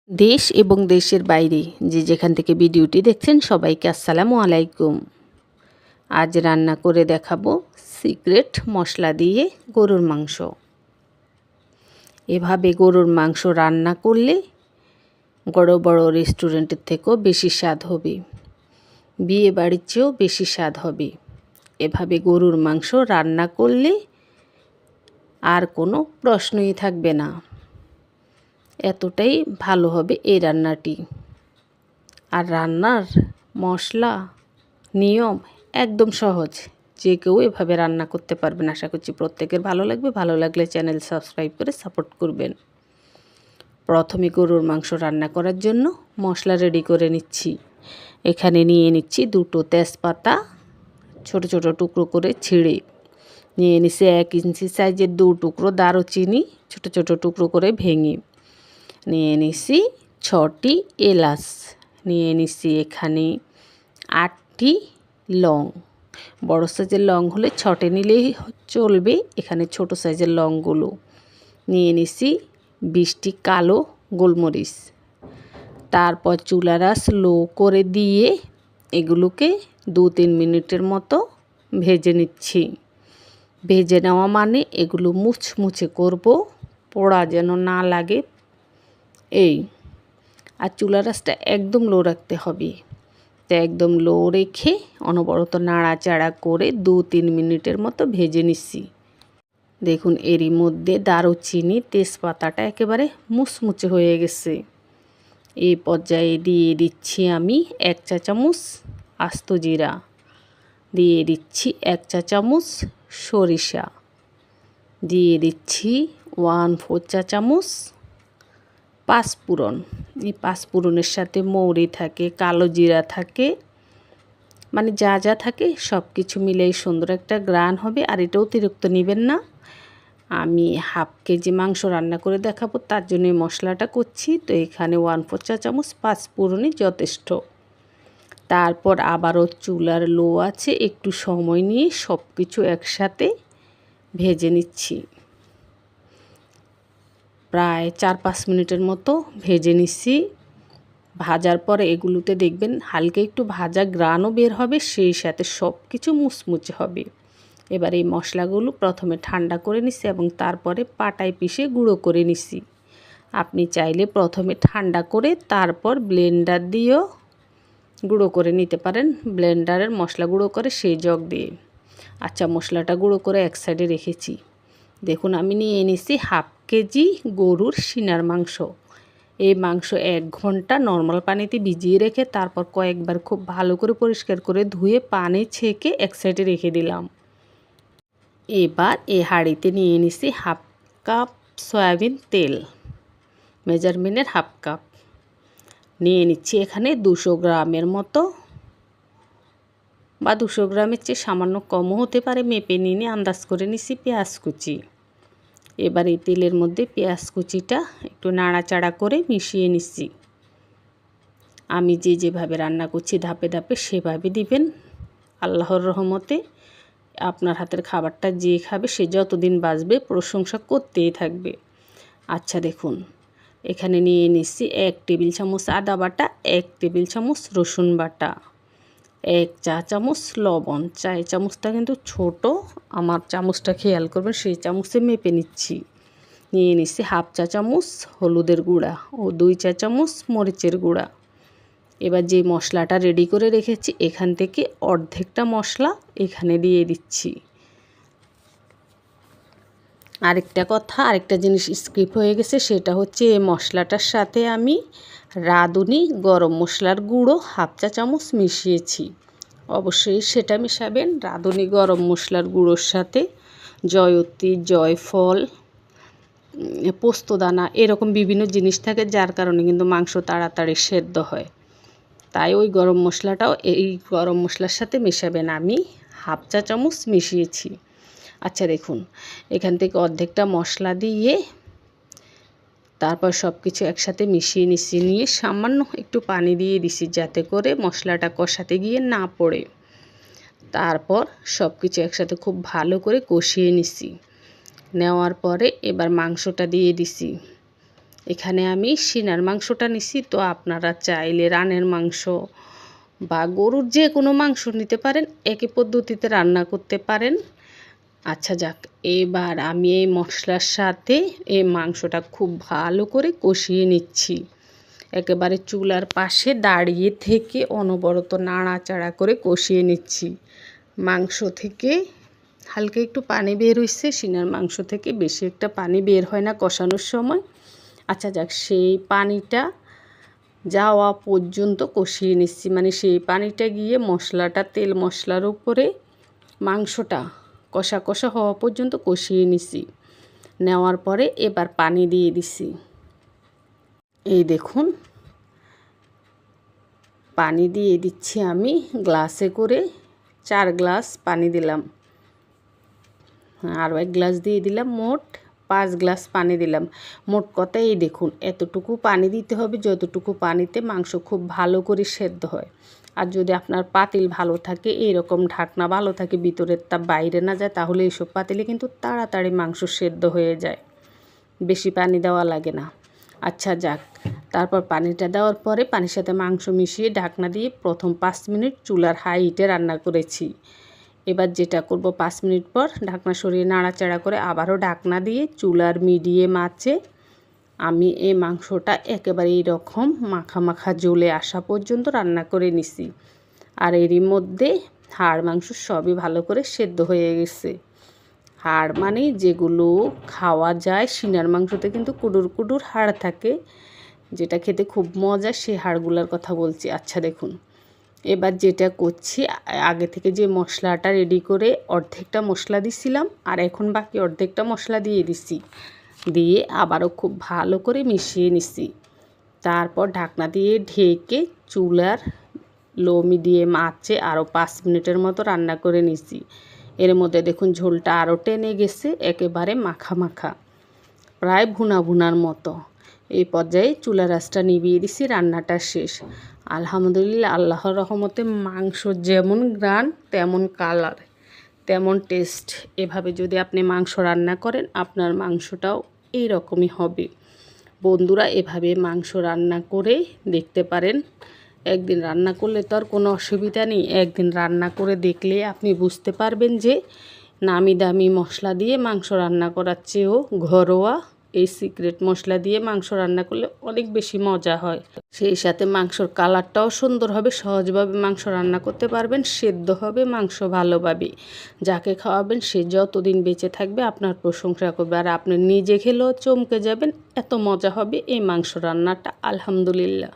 দেশ এবং দেশের বাইরে যে যেখান থেকে ভিডিওটি দেখছেন সবাইকে আসসালামু আলাইকুম। আজ রান্না করে দেখাবো সিক্রেট মশলা দিয়ে গরুর মাংস। এভাবে গরুর মাংস রান্না করলে বড় বড় রেস্টুরেন্টের থেকেও বেশি স্বাদ হবে, বিয়ে বাড়ির চেয়েও বেশি স্বাদ হবে। এভাবে গরুর মাংস রান্না করলে আর কোনো প্রশ্নই থাকবে না, এতটাই ভালো হবে এই রান্নাটি। আর রান্নার মশলা নিয়ম একদম সহজ, যে কেউ এভাবে রান্না করতে পারবেন। আশা করছি প্রত্যেকের ভালো লাগবে। ভালো লাগলে চ্যানেল সাবস্ক্রাইব করে সাপোর্ট করবেন। প্রথমে গরুর মাংস রান্না করার জন্য মশলা রেডি করে নিচ্ছি। এখানে নিয়ে নিচ্ছি 2টো তেজপাতা ছোট ছোট টুকরো করে ছিঁড়ে নিয়ে নিচ্ছি। 1 ইঞ্চি সাইজের 2 টুকরো দারুচিনি ছোট ছোট টুকরো করে ভেঙে নিয়ে নিচ্ছি। 6টি এলাচ নিয়ে নিচ্ছি। এখানে 8টি লং, বড় সাইজের লং হলে 6টে নিলেই চলবে। এখানে ছোট সাইজের লংগুলো নিয়ে নিচ্ছি। 20টি কালো গোলমরিচ। তারপর চুলার আঁচ লো করে দিয়ে এগুলোকে 2-3 মিনিটের মতো ভেজে নিচ্ছি। ভেজে নেওয়া মানে এগুলো মুচমুচে করব, পোড়া যেন না লাগে এই। আর চুলার আঁচটা একদম লো রাখতে হবে। তো একদম লো রেখে অনবরত নাড়াচাড়া করে 2-3 মিনিটের মতো ভেজে নিচ্ছি। দেখুন এরই মধ্যে দারুচিনি তেজপাতাটা একেবারে মুচমুচে হয়ে গেছে। এই পর্যায়ে দিয়ে দিচ্ছি আমি 1 চা চামচ আস্ত জিরা, দিয়ে দিচ্ছি 1 চা চামচ সরিষা, দিয়ে দিচ্ছি 1/4 চা চামচ পাঁচফোড়ন। এই পাঁচফোড়নের সাথে মৌরি থাকে, কালো জিরা থাকে, মানে যা যা থাকে সব কিছু মিলেই সুন্দর একটা গ্রান হবে। আর এটা অতিরিক্ত নেবেন না। আমি হাফ কেজি মাংস রান্না করে দেখাবো, তার জন্য মশলাটা করছি। তো এখানে 1/4 চা চামচ পাঁচফোড়নই যথেষ্ট। তারপর আবারও চুলার লো আছে, একটু সময় নিয়ে সব কিছু একসাথে ভেজে নিচ্ছি। প্রায় 4-5 মিনিটের মতো ভেজে নিচ্ছি। ভাজার পরে এগুলোতে দেখবেন হালকা একটু ভাজা গ্রানও বের হবে, সেই সাথে সব কিছু মুচমুচে হবে। এবার এই মশলাগুলো প্রথমে ঠান্ডা করে নিচ্ছি এবং তারপরে পাটায় পিষে গুঁড়ো করে নিচ্ছি। আপনি চাইলে প্রথমে ঠান্ডা করে তারপর ব্লেন্ডার দিয়েও গুঁড়ো করে নিতে পারেন, ব্লেন্ডারের মশলা গুঁড়ো করে সেই জগ দিয়ে। আচ্ছা, মশলাটা গুঁড়ো করে এক সাইডে রেখেছি। দেখুন আমি নিয়ে এনেছি হাফ কেজি গরুর সিনার মাংস। এই মাংস 1 ঘন্টা নর্মাল পানিতে ভিজিয়ে রেখে তারপর কয়েকবার খুব ভালো করে পরিষ্কার করে ধুয়ে পানি ছেঁকে এক সাইডে রেখে দিলাম। এবার এই হাঁড়িতে নিয়ে নিছি হাফ কাপ সয়াবিন তেল, মেজারমেন্টের হাফ কাপ নিয়ে নিচ্ছি। এখানে 200 গ্রামের মতো, বা 200 গ্রামের চেয়ে সামান্য কমও হতে পারে, মেপে নিয়ে আন্দাজ করে নিচ্ছি পেঁয়াজ কুচি। এবার এই তেলের মধ্যে পেঁয়াজ কুচিটা একটু নাড়াচাড়া করে মিশিয়ে নিচ্ছি। আমি যেভাবে রান্না করছি ধাপে ধাপে সেভাবে দিবেন। আল্লাহর রহমতে আপনার হাতের খাবারটা যে খাবে সে যতদিন বাঁচবে প্রশংসা করতেই থাকবে। আচ্ছা দেখুন, এখানে নিয়ে নিচ্ছি 1 টেবিল চামচ আদা বাটা, 1 টেবিল চামচ রসুন বাটা, 1 চা চামচ লবণ। চায়ের চামচটা কিন্তু ছোট, আমার চামচটা খেয়াল করবেন, সেই চামচে মেপে নিচ্ছি। নিয়ে নিচ্ছি হাফ চা চামচ হলুদের গুঁড়া ও 2 চা চামচ মরিচের গুঁড়া। এবার যে মশলাটা রেডি করে রেখেছি এখান থেকে অর্ধেকটা মশলা এখানে দিয়ে দিচ্ছি। আরেকটা জিনিস স্কিপ হয়ে গেছে, সেটা হচ্ছে এই মশলাটার সাথে আমি রাঁধুনি গরম মশলার গুঁড়ো হাফ চা চামচ মিশিয়েছি। অবশ্যই সেটা মেশাবেন রাঁধুনি গরম মশলার গুঁড়োর সাথে। জয়ত্রী, জয়ফল, পোস্তদানা এরকম বিভিন্ন জিনিস থাকে, যার কারণে কিন্তু মাংস তাড়াতাড়ি সেদ্ধ হয়। তাই ওই গরম মশলাটাও এই গরম মশলার সাথে মেশাবেন। আমি হাফ চা চামচ মিশিয়েছি। আচ্ছা দেখুন, এখান থেকে অর্ধেকটা মশলা দিয়ে তারপর সব কিছু একসাথে মিশিয়ে নিয়ে সামান্য একটু পানি দিয়ে দিছি, যাতে করে মশলাটা কষাতে গিয়ে না পড়ে। তারপর সব কিছু একসাথে খুব ভালো করে কষিয়ে নিছি। নেওয়ার পরে এবার মাংসটা দিয়ে দিছি। এখানে আমি সিনার মাংসটা নিছি, তো আপনারা চাইলে রানের মাংস বা গরুর যে কোনো মাংস নিতে পারেন, একই পদ্ধতিতে রান্না করতে পারেন। আচ্ছা যাক, এবার আমি এই মশলার সাথে এই মাংসটা খুব ভালো করে কষিয়ে নিচ্ছি। একেবারে চুলার পাশে দাঁড়িয়ে থেকে অনবরত নাড়াচাড়া করে কষিয়ে নিচ্ছি। মাংস থেকে হালকা একটু পানি বের হয়েছে, সিনার মাংস থেকে বেশি একটা পানি বের হয় না কষানোর সময়। আচ্ছা যাক, সেই পানিটা যাওয়া পর্যন্ত কষিয়ে নিচ্ছি, মানে সেই পানিটা গিয়ে মশলাটা তেল মশলার উপরে মাংসটা কষা কষা হওয়া পর্যন্ত কষিয়ে নিছি। নেওয়ার পরে এবার পানি দিয়ে দিছি। এই দেখুন, পানি দিয়ে দিচ্ছি আমি গ্লাসে করে 4 গ্লাস পানি দিলাম, আরও 1 গ্লাস দিয়ে দিলাম, মোট 5 গ্লাস পানি দিলাম। মোট কথা এই দেখুন, এতটুকু পানি দিতে হবে যতটুকু পানিতে মাংস খুব ভালো করে সেদ্ধ হয়। আর যদি আপনার পাতিল ভালো থাকে, এইরকম ঢাকনা ভালো থাকে, ভিতরের তা বাইরে না যায়, তাহলে এইসব পাতিলে কিন্তু তাড়াতাড়ি মাংস সেদ্ধ হয়ে যায়, বেশি পানি দেওয়া লাগে না। আচ্ছা যাক, তারপর পানিটা দেওয়ার পরে পানির সাথে মাংস মিশিয়ে ঢাকনা দিয়ে প্রথম 5 মিনিট চুলার হাই হিটে রান্না করেছি। এবার যেটা করব, 5 মিনিট পর ঢাকনা সরিয়ে নাড়াচাড়া করে আবারও ঢাকনা দিয়ে চুলার মিডিয়াম আঁচে আমি এই মাংসটা একেবারে এইরকম মাখা মাখা জ্বলে আসা পর্যন্ত রান্না করে নিছি। আর এরই মধ্যে হাড় মাংস সবই ভালো করে সেদ্ধ হয়ে গেছে। হাড় মানে যেগুলো খাওয়া যায়, সিনার মাংসতে কিন্তু কুডুর কুডুর হাড় থাকে, যেটা খেতে খুব মজা, সেই হাড়গুলোর কথা বলছি। আচ্ছা দেখুন, এবার যেটা করছি, আগে থেকে যে মশলাটা রেডি করে অর্ধেকটা মশলা দিছিলাম, আর এখন বাকি অর্ধেকটা মশলা দিয়ে দিছি, দিয়ে আবারও খুব ভালো করে মিশিয়ে নিছি। তারপর ঢাকনা দিয়ে ঢেকে চুলার লো মিডিয়াম আঁচে আরও 5 মিনিটের মতো রান্না করে নিছি। এর মধ্যে দেখুন ঝোলটা আরও টেনে গেছে, একেবারে মাখা মাখা, প্রায় ভুনা ভুনার মতো। এই পর্যায়ে চুলার আঁচটা নিভিয়ে দিছি, রান্নাটা শেষ। আলহামদুলিল্লাহ, আল্লাহর রহমতে মাংস যেমন গ্রান তেমন কালার তেমন টেস্ট। এভাবে যদি আপনি মাংস রান্না করেন, আপনার মাংসটাও এই রকমই হবে। বন্ধুরা, এভাবে মাংস রান্না করে দেখতে পারেন। একদিন রান্না করলে তো আর কোনো অসুবিধা নেই, একদিন রান্না করে দেখলে আপনি বুঝতে পারবেন যে নামি দামি মশলা দিয়ে মাংস রান্না করার চেয়েও ঘরোয়া এই সিক্রেট মশলা দিয়ে মাংস রান্না করলে অনেক বেশি মজা হয়। সেই সাথে মাংসর কালারটাও সুন্দর হবে, সহজভাবে মাংস রান্না করতে পারবেন, সেদ্ধ হবে মাংস ভালোভাবে। যাকে খাওয়াবেন সে যতদিন বেঁচে থাকবে আপনার প্রশংসা করবে, আর আপনি নিজে খেলেও চমকে যাবেন, এত মজা হবে এই মাংস রান্নাটা। আলহামদুলিল্লাহ।